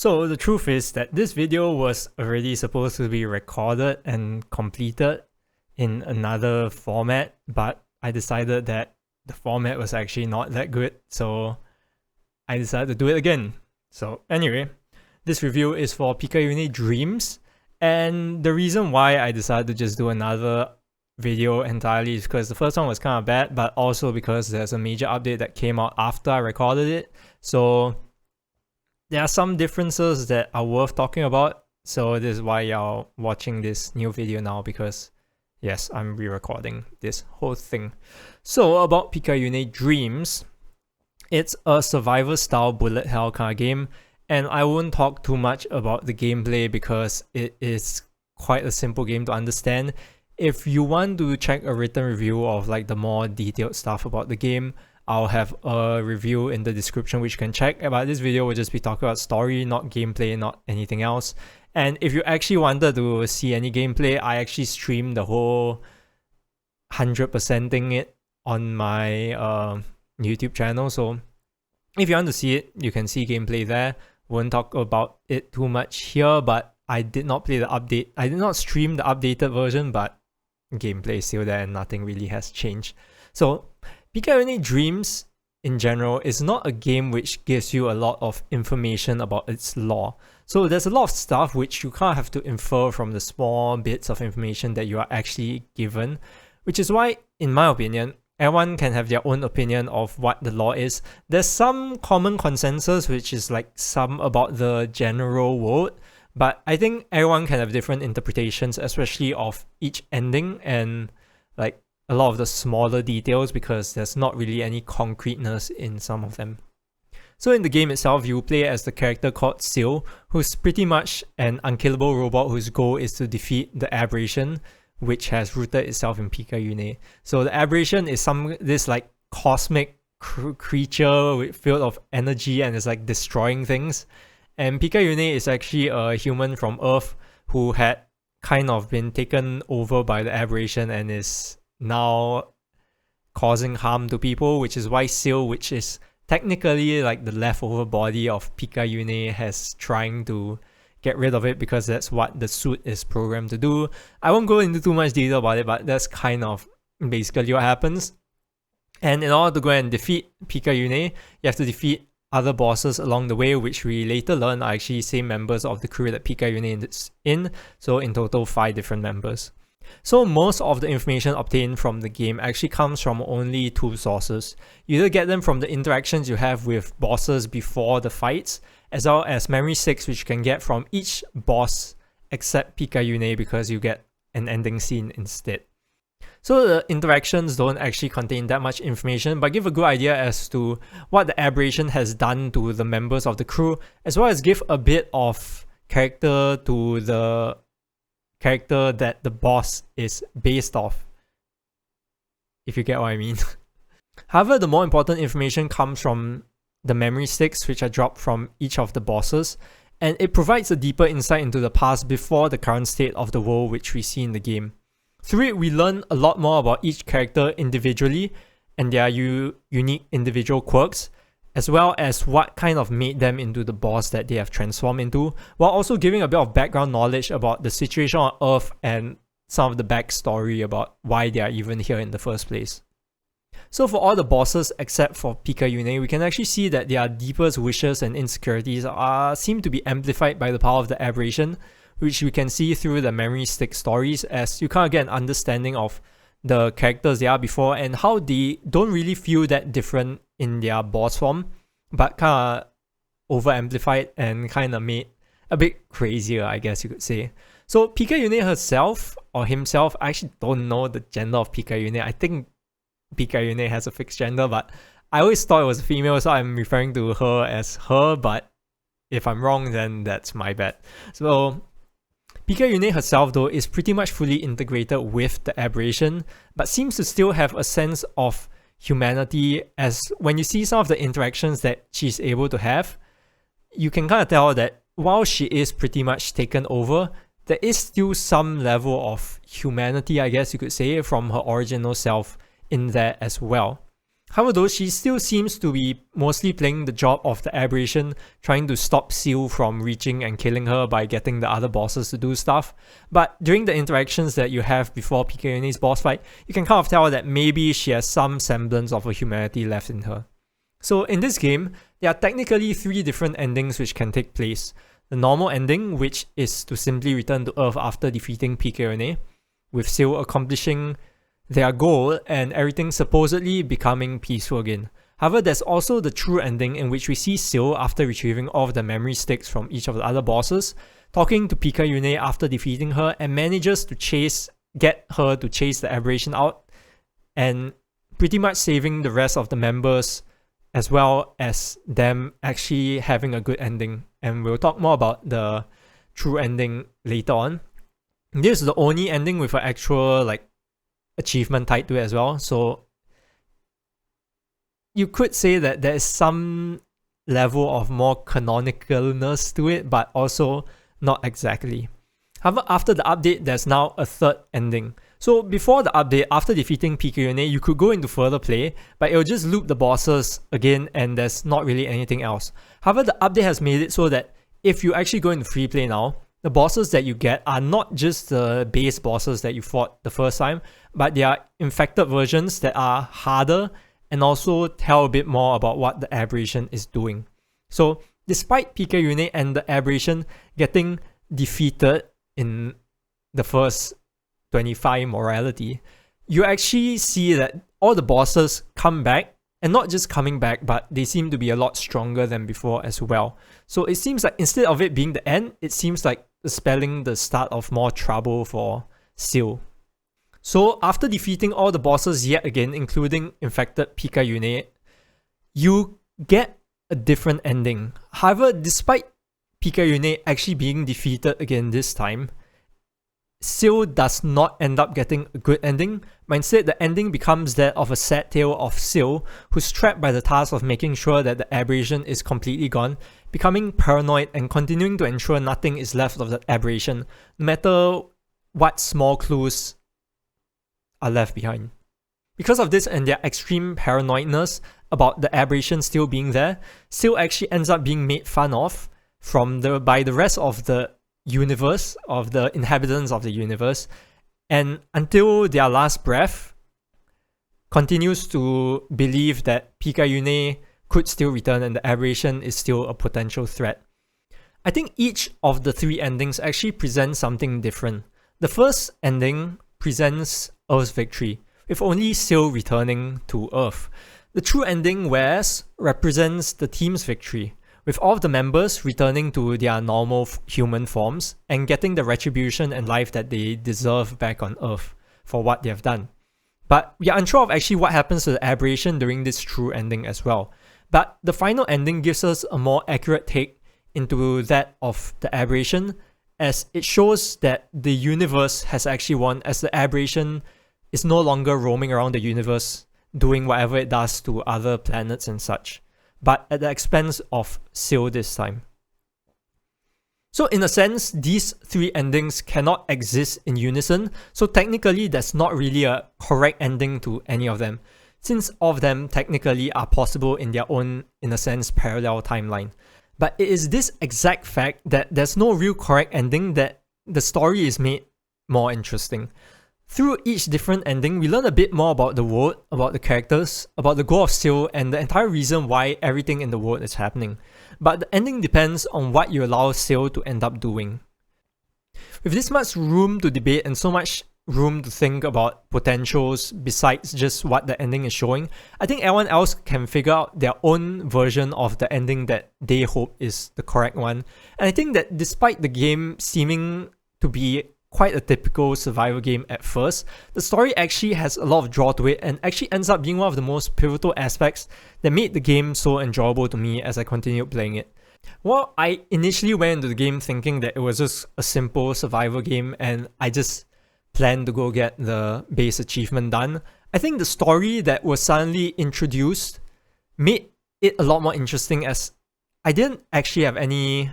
So the truth is that this video was already supposed to be recorded and completed in another format, but I decided that the format was actually not that good, so I decided to do it again. So anyway, this review is for Picayune Dreams, and the reason why I decided to just do another video entirely is because the first one was kind of bad, but also because there's a major update that came out after I recorded it. So there are some differences that are worth talking about. So this is why you're watching this new video now, because yes, I'm re-recording this whole thing. So about Picayune Dreams, it's a survivor style bullet hell kind of game, and I won't talk too much about the gameplay because it is quite a simple game to understand. If you want to check a written review of like the more detailed stuff about the game, I'll have a review in the description which you can check. But this video will just be talking about story, not gameplay, not anything else. And if you actually wanted to see any gameplay, I actually streamed the whole 100%ing it on my YouTube channel. So if you want to see it, you can see gameplay there. Won't talk about it too much here, but I did not play the update. I did not stream the updated version, but gameplay is still there and nothing really has changed. So Picayune Dreams in general is not a game which gives you a lot of information about its lore. So there's a lot of stuff which you kind of have to infer from the small bits of information that you are actually given, which is why, in my opinion, everyone can have their own opinion of what the lore is. There's some common consensus, which is like some about the general world, but I think everyone can have different interpretations, especially of each ending and like a lot of the smaller details, because there's not really any concreteness in some of them. So in the game itself, you play as the character called Seal, who's pretty much an unkillable robot whose goal is to defeat the Aberration, which has rooted itself in Picayune. So the Aberration is this like cosmic creature filled of energy and is like destroying things. And Picayune is actually a human from Earth who had kind of been taken over by the Aberration and is now causing harm to people, which is why Seal, which is technically like the leftover body of Picayune, has trying to get rid of it because that's what the suit is programmed to do. I won't go into too much detail about it, but that's kind of basically what happens. And in order to go and defeat Picayune, you have to defeat other bosses along the way, which we later learn are actually same members of the crew that Picayune is in. So in total, 5 different members. So most of the information obtained from the game actually comes from only 2 sources. You either get them from the interactions you have with bosses before the fights, as well as memory sticks, which you can get from each boss except Picayune, because you get an ending scene instead. So the interactions don't actually contain that much information, but give a good idea as to what the Aberration has done to the members of the crew, as well as give a bit of character to the character that the boss is based off, if you get what I mean. However, the more important information comes from the memory sticks, which are dropped from each of the bosses, and it provides a deeper insight into the past before the current state of the world which we see in the game. Through it, we learn a lot more about each character individually and their unique individual quirks, as well as what kind of made them into the boss that they have transformed into, while also giving a bit of background knowledge about the situation on Earth and some of the backstory about why they are even here in the first place. So for all the bosses except for Picayune, we can actually see that their deepest wishes and insecurities seem to be amplified by the power of the Aberration, which we can see through the memory stick stories, as you kind of get an understanding of the characters they are before and how they don't really feel that different in their boss form, but kind of over amplified and kind of made a bit crazier, I guess you could say. So Picayune herself or himself, I actually don't know the gender of Picayune. I think Picayune has a fixed gender, but I always thought it was a female, so I'm referring to her as her, but if I'm wrong, then that's my bad. So Picayune herself, though, is pretty much fully integrated with the Aberration, but seems to still have a sense of humanity, as when you see some of the interactions that she's able to have, you can kind of tell that while she is pretty much taken over, there is still some level of humanity, I guess you could say, from her original self in there as well. However, though, she still seems to be mostly playing the job of the aberration, trying to stop Seal from reaching and killing her by getting the other bosses to do stuff. But during the interactions that you have before Picayune's boss fight, you can kind of tell that maybe she has some semblance of a humanity left in her. So in this game, there are technically 3 different endings which can take place. The normal ending, which is to simply return to Earth after defeating Picayune, with Seal accomplishing their goal and everything supposedly becoming peaceful again. However, there's also the true ending in which we see Seal, after retrieving all of the memory sticks from each of the other bosses, talking to Picayune after defeating her, and manages to get her to chase the aberration out, and pretty much saving the rest of the members, as well as them actually having a good ending. And we'll talk more about the true ending later on. This is the only ending with an actual achievement tied to it as well. So you could say that there is some level of more canonicalness to it, but also not exactly. However, after the update, there's now a 3rd ending. So before the update, after defeating Picayune, you could go into further play, but it'll just loop the bosses again and there's not really anything else. However, the update has made it so that if you actually go into free play now, the bosses that you get are not just the base bosses that you fought the first time, but they are infected versions that are harder and also tell a bit more about what the aberration is doing. So despite Picayune and the aberration getting defeated in the first 25 morality, you actually see that all the bosses come back, and not just coming back, but they seem to be a lot stronger than before as well. So it seems like instead of it being the end, it seems like spelling the start of more trouble for Seal. So after defeating all the bosses yet again, including infected Picayune, you get a different ending. However, despite Picayune actually being defeated again this time, Seal does not end up getting a good ending, but instead the ending becomes that of a sad tale of Seal, who's trapped by the task of making sure that the aberration is completely gone, becoming paranoid and continuing to ensure nothing is left of the aberration, no matter what small clues are left behind. Because of this and their extreme paranoidness about the aberration still being there, Seal actually ends up being made fun of by the rest of the universe, of the inhabitants of the universe, and until their last breath continues to believe that Picayune could still return and the aberration is still a potential threat. I think each of the 3 endings actually presents something different. The first ending presents Earth's victory, with only Seal returning to Earth. The true ending, whereas, represents the team's victory, with all of the members returning to their normal human forms and getting the retribution and life that they deserve back on Earth for what they have done. But we are unsure of actually what happens to the aberration during this true ending as well. But the final ending gives us a more accurate take into that of the aberration, as it shows that the universe has actually won, as the aberration is no longer roaming around the universe doing whatever it does to other planets and such, but at the expense of Seal this time. So in a sense, these 3 endings cannot exist in unison, so technically there's not really a correct ending to any of them, since all of them technically are possible in their own, in a sense, parallel timeline. But it is this exact fact that there's no real correct ending that the story is made more interesting. Through each different ending, we learn a bit more about the world, about the characters, about the goal of Seal, and the entire reason why everything in the world is happening. But the ending depends on what you allow Seal to end up doing. With this much room to debate and so much room to think about potentials besides just what the ending is showing, I think everyone else can figure out their own version of the ending that they hope is the correct one. And I think that despite the game seeming to be quite a typical survival game at first, the story actually has a lot of draw to it and actually ends up being one of the most pivotal aspects that made the game so enjoyable to me as I continued playing it. Well, I initially went into the game thinking that it was just a simple survival game and I just planned to go get the base achievement done. I think the story that was suddenly introduced made it a lot more interesting, as I didn't actually have any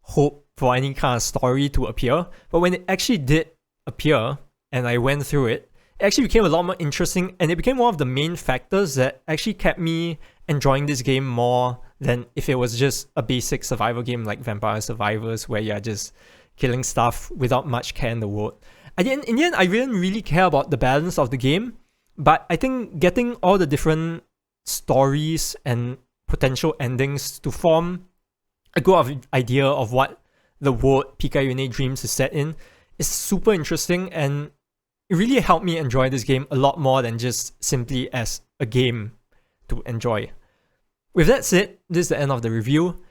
hope for any kind of story to appear, but when it actually did appear and I went through it, it actually became a lot more interesting, and it became one of the main factors that actually kept me enjoying this game more than if it was just a basic survival game like Vampire Survivors, where you're just killing stuff without much care in the world. In the end, I didn't really care about the balance of the game, but I think getting all the different stories and potential endings to form a good idea of what the world Picayune Dreams is set in is super interesting, and it really helped me enjoy this game a lot more than just simply as a game to enjoy. With that said, this is the end of the review.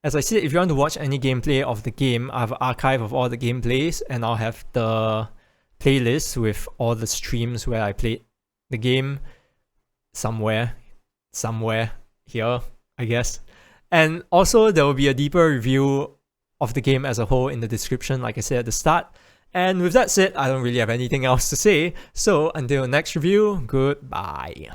As I said, if you want to watch any gameplay of the game, I have an archive of all the gameplays, and I'll have the playlist with all the streams where I played the game somewhere here, I guess. And also there will be a deeper review of the game as a whole in the description, like I said at the start. And with that said, I don't really have anything else to say. So until next review, goodbye.